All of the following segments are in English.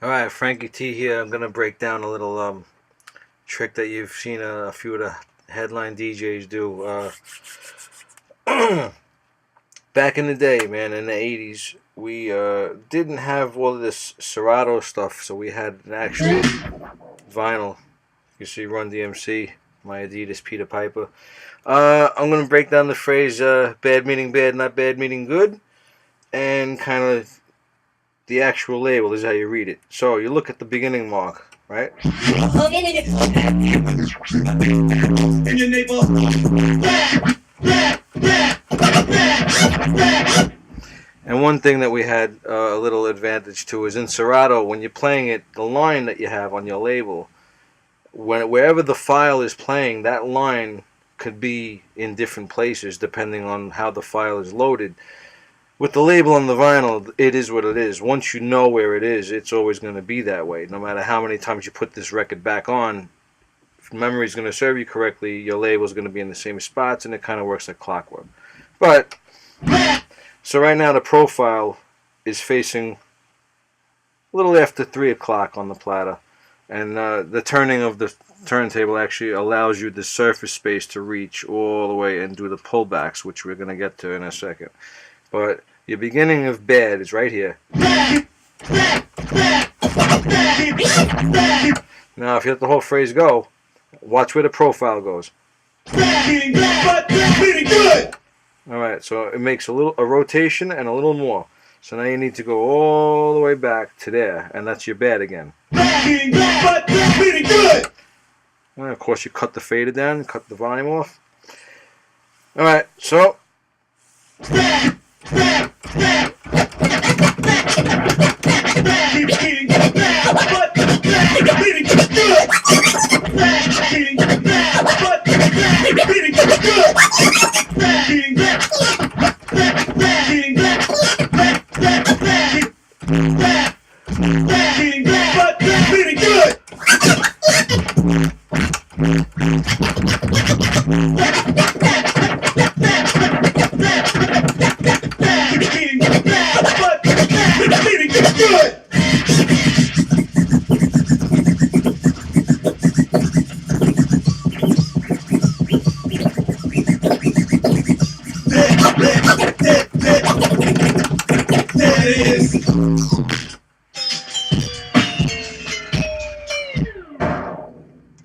Alright, Frankie T here. I'm going to break down a little trick that you've seen a few of the headline DJs do. Back in the day, man, in the 80s, we didn't have all of this Serato stuff, so we had an actual vinyl. You see Run D.M.C, my Adidas Peter Piper. I'm going to break down the phrase bad meaning bad, not bad meaning good, and kind of the actual label is how you read it. So you look at the beginning mark, right? And one thing that we had a little advantage to is in Serato, when you're playing it, the line that you have on your label, wherever the file is playing, that line could be in different places depending on how the file is loaded. With the label on the vinyl, it is what it is. Once you know where it is, it's always going to be that way. No matter how many times you put this record back on, if memory is going to serve you correctly, your label is going to be in the same spots, and it kind of works like clockwork. But, so right now the profile is facing a little after 3 o'clock on the platter. And the turning of the turntable actually allows you the surface space to reach all the way and do the pullbacks, which we're going to get to in a second. But your beginning of bad is right here. Now, if you let the whole phrase go, watch where the profile goes. Alright, so it makes a rotation and a little more. So now you need to go all the way back to there, and that's your bad again. And of course you cut the fader down, cut the volume off. Alright, so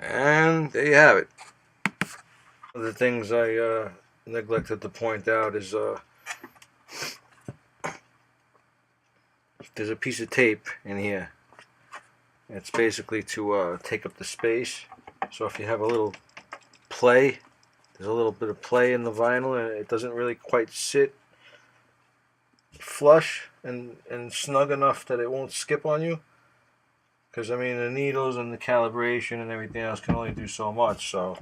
and there you have it. One of the things I neglected to point out is there's a piece of tape in here. It's basically to take up the space. So if you have a little play, there's a little bit of play in the vinyl and it doesn't really quite sit flush and snug enough that it won't skip on you. Because, I mean, the needles and the calibration and everything else can only do so much, so.